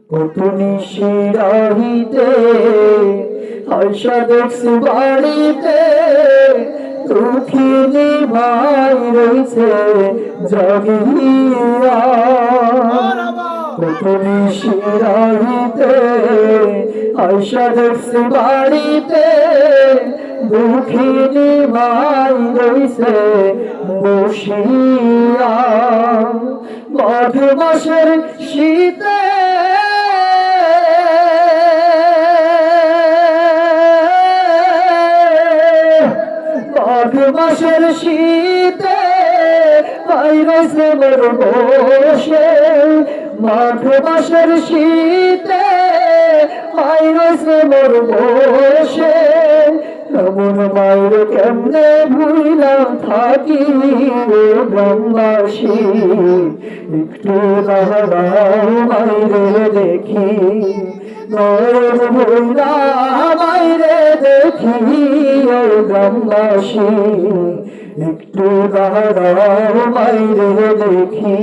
কত নিশিরাহিতে আয়সা দেখছি বাড়িতে, দুঃখিনী ভাই রয়েছে জাগিয়া। কত নিশিরাহিতে আয়সা দেখছি বাড়িতে, দুঃখিনী ভাই রয়েছে বসিয়া। মাঘ মাসের শীতে মাঘ মাসের শীতে বাইরেছে মোর বসে, মাঘ মাসের শীতে বাইরেছে মোর বসে। এমন মায়ের কেমনে ভুইলাম থাকি রে গ্রামবাসী, একটু দাঁড়াও মাইরে দেখি, নয়ন ভুইলা মাইরে দেখি ও গ্রামবাসী, একটু দাঁড়াও মাইরে দেখি।